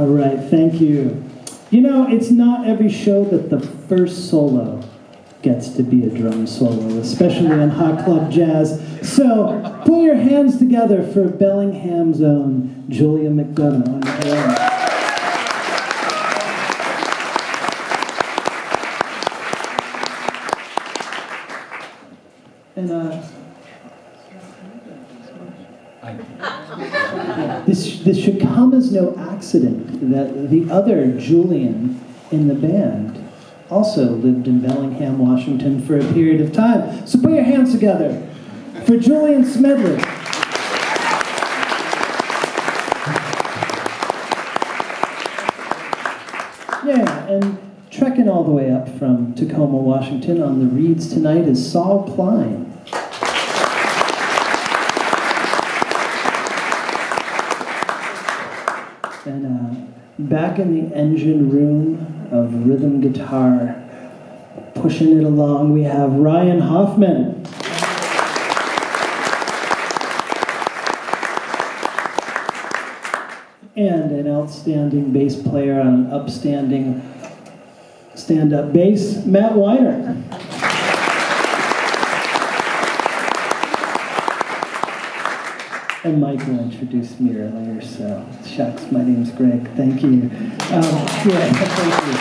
All right, thank you. You know, it's not every show that the first solo gets to be a drum solo, especially in Hot Club Jazz. So put your hands together for Bellingham's own Julia McDonough on the drums. And this should come as no accident that the other Julian in the band also lived in Bellingham, Washington for a period of time. So put your hands together for Julian Smedley. Yeah, and trekking all the way up from Tacoma, Washington on the reeds tonight is Saul Klein. And back in the engine room of rhythm guitar, pushing it along, we have Ryan Hoffman. And an outstanding bass player on an upstanding stand-up bass, Matt Weiner. And Mike will introduce me earlier, so shucks, my name's Greg. Thank you. Thank you.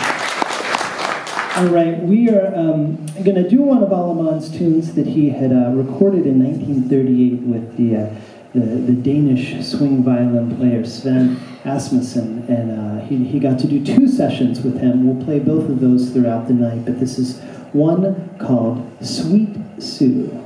All right, we are going to do one of Alaman's tunes that he had recorded in 1938 with the Danish swing violin player Sven Asmussen, and he got to do 2 sessions with him. We'll play both of those throughout the night, but this is one called Sweet Sue.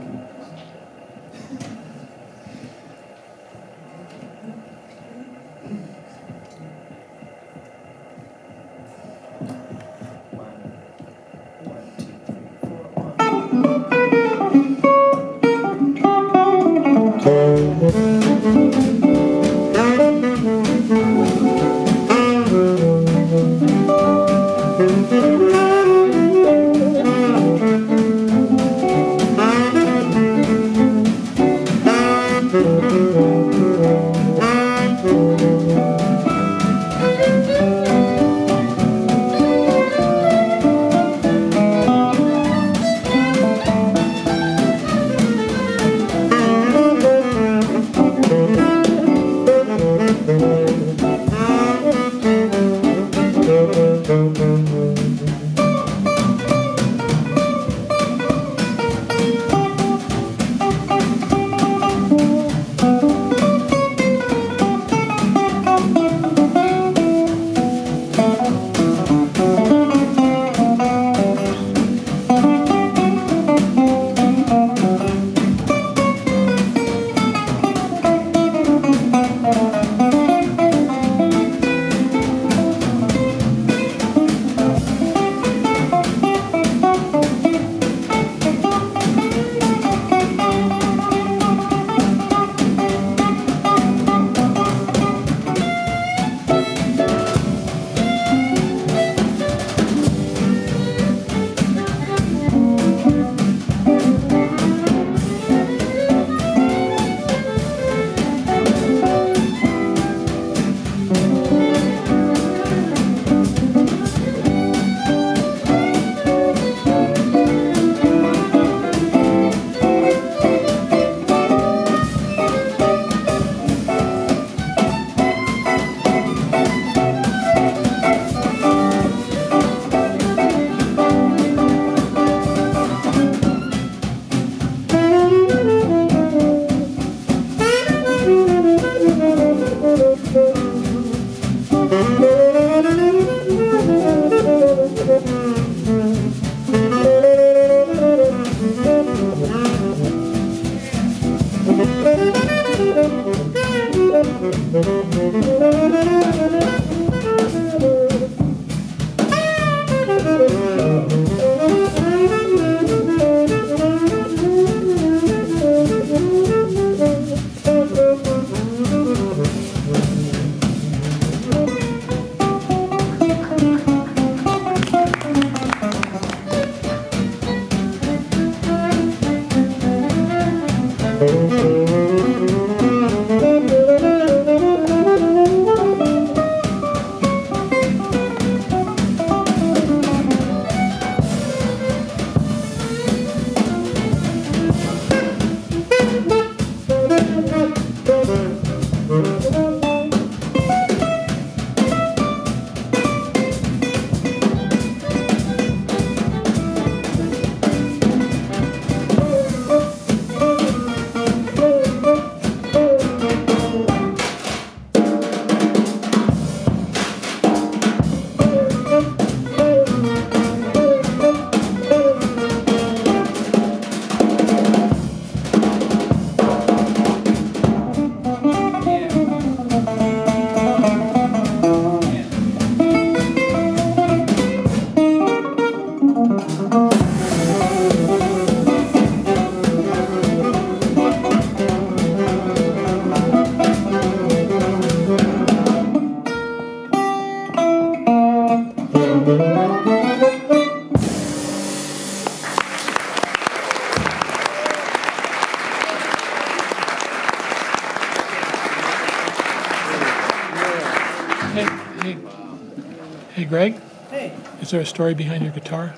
Greg. Hey. Is there a story behind your guitar?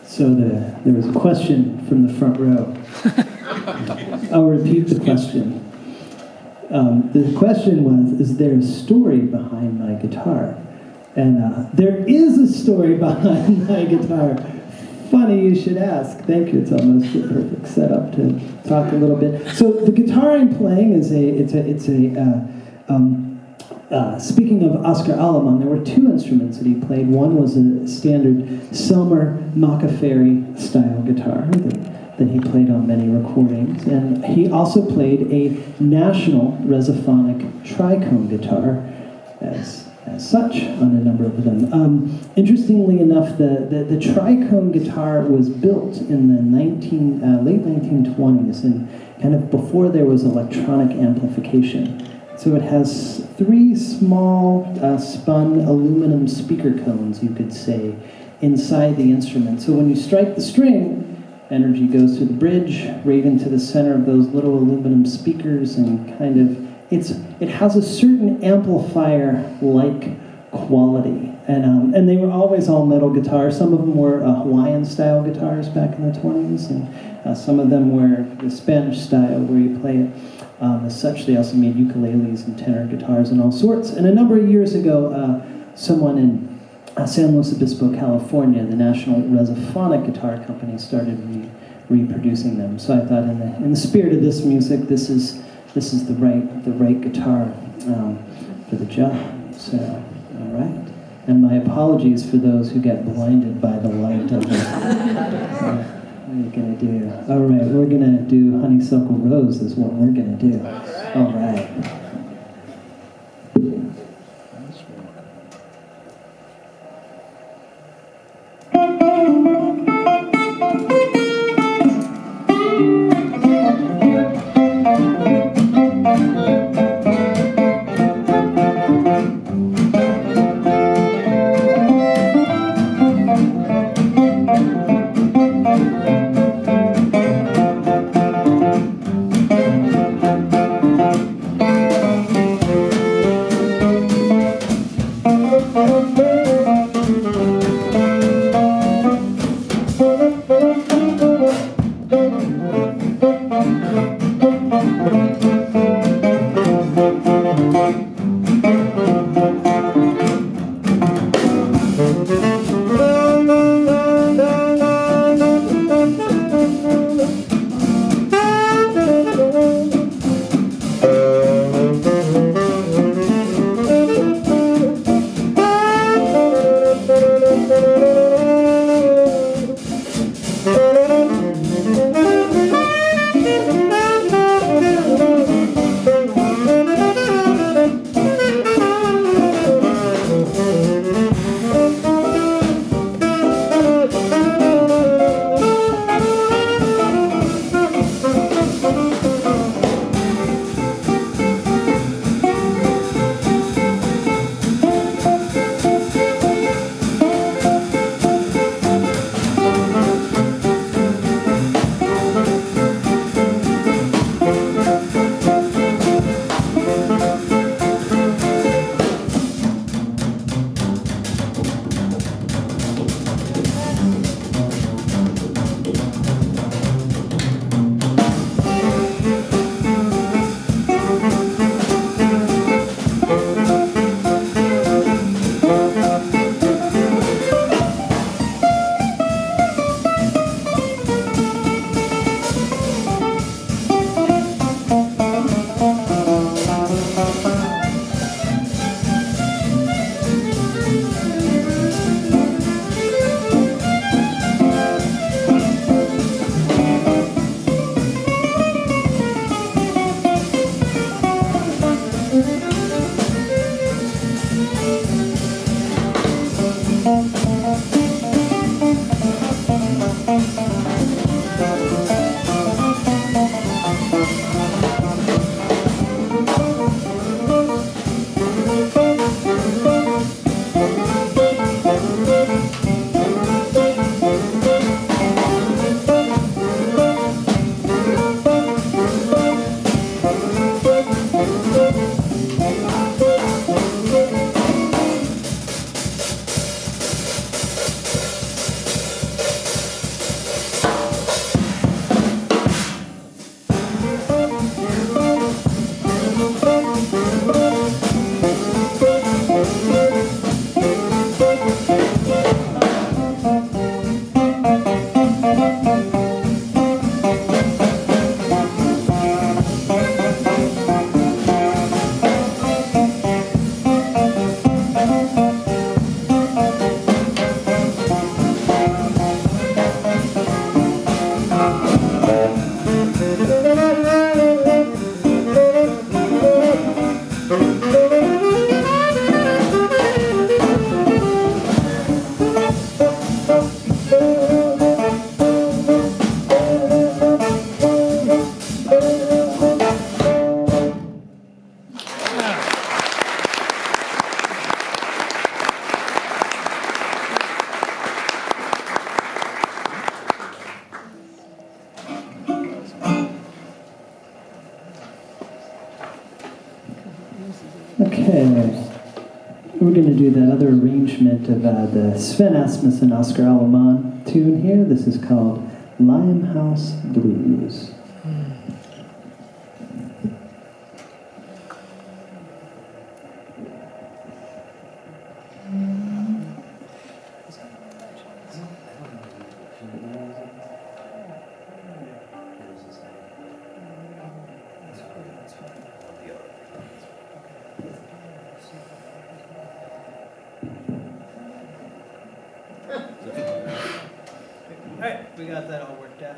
So there was a question from the front row. I'll repeat the question. The question was, is there a story behind my guitar? And there is a story behind my guitar. Funny you should ask. Thank you. It's almost a perfect setup to talk a little bit. So the guitar I'm playing is speaking of Oscar Aleman, there were two instruments that he played. One was a standard Selmer Macaferri style guitar that he played on many recordings. And he also played a national resophonic tricone guitar as such on a number of them. Interestingly enough, the tricone guitar was built in the late 1920s, and kind of before there was electronic amplification. So it has three small spun aluminum speaker cones, you could say, inside the instrument. So when you strike the string, energy goes through the bridge, right into the center of those little aluminum speakers, and kind of, it has a certain amplifier-like quality. And they were always all metal guitars. Some of them were Hawaiian-style guitars back in the 20s, and some of them were the Spanish style where you play it. As such, they also made ukuleles and tenor guitars and all sorts. And a number of years ago, someone in San Luis Obispo, California, the National Resophonic Guitar Company, started reproducing them. So I thought, in the spirit of this music, this is the right guitar for the job. So, all right. And my apologies for those who get blinded by the light of it. What are you gonna do? All right, we're gonna do Honeysuckle Rose is what we're gonna do. All right. Okay. We're going to do that other arrangement of the Sven Asmus and Oscar Aleman tune here. This is called Limehouse Blues. All right, we got that all worked out.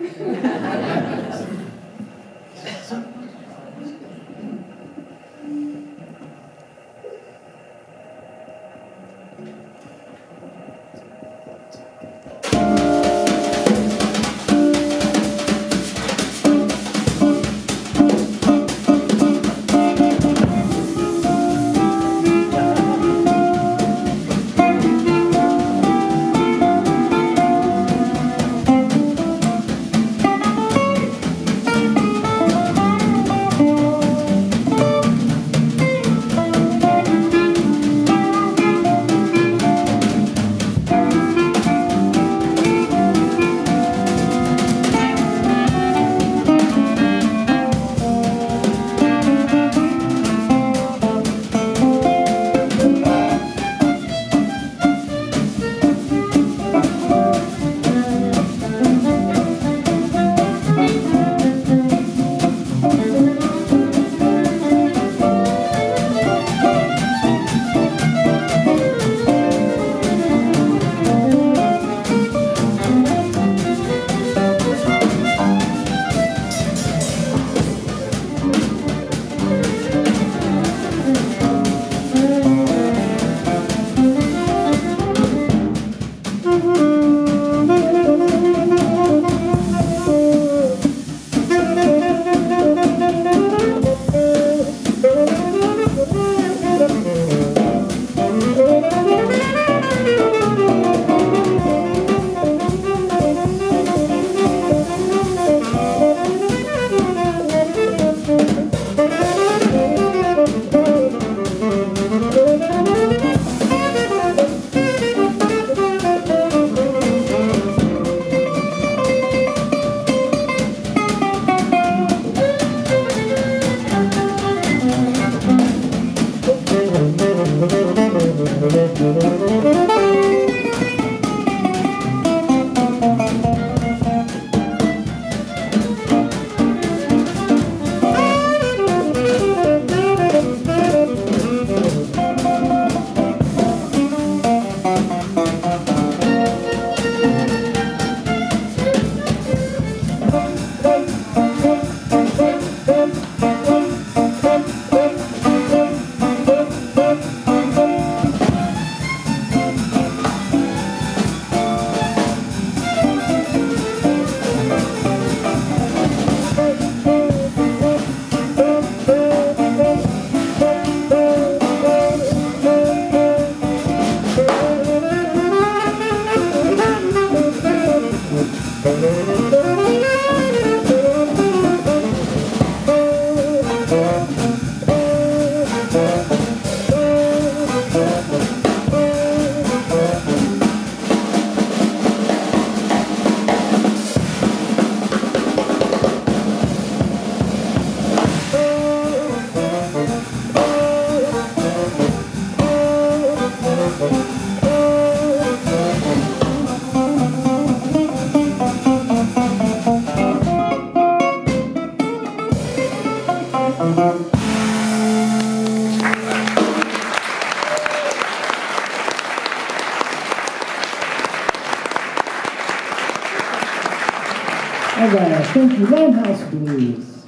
All right, thank you. Limehouse Blues.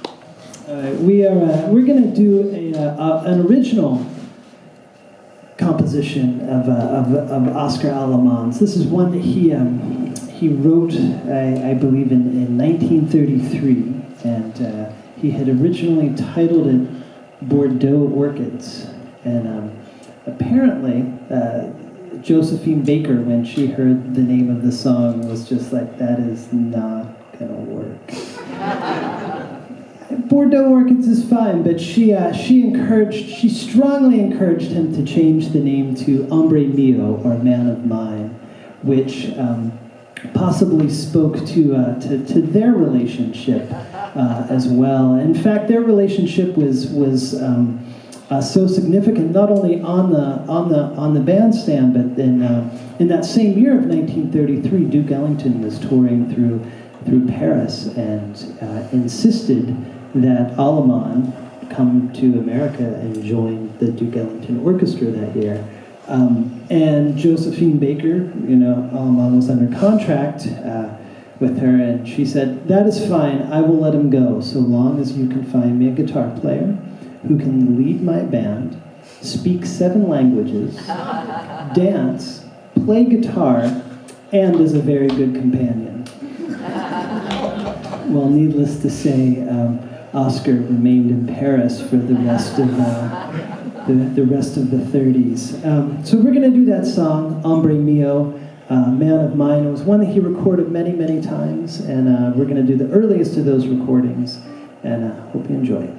All right, we're going to do an original composition of Oscar Aleman's. This is one that he wrote, I believe, in 1933, and he had originally titled it Bordeaux Orchids, and apparently Josephine Baker, when she heard the name of the song, was just like, that is not gonna work. Bordeaux Orchids is fine, but she strongly encouraged him to change the name to Hombre Mio, or Man of Mine, which possibly spoke to their relationship as well. In fact, their relationship was so significant, not only on the bandstand, but in that same year of 1933, Duke Ellington was touring through Paris and insisted that Aleman come to America and join the Duke Ellington Orchestra that year. And Josephine Baker, Aleman was under contract with her, and she said, "That is fine, I will let him go, so long as you can find me a guitar player who can lead my band, speak 7 languages, dance, play guitar, and is a very good companion." Well, needless to say, Oscar remained in Paris for the rest of the 30s. So we're going to do that song, Hombre Mio, Man of Mine. It was one that he recorded many, many times, and we're going to do the earliest of those recordings, and hope you enjoy it.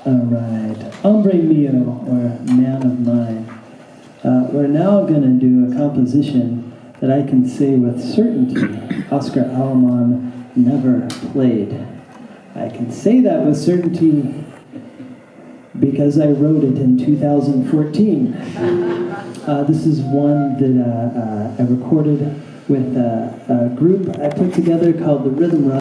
All right, Hombre Mio, or Man of Mine. we're now going to do a composition that I can say with certainty Oscar Alemán never played. I can say that with certainty because I wrote it in 2014. This is one that I recorded with a group I put together called the Rhythm Run.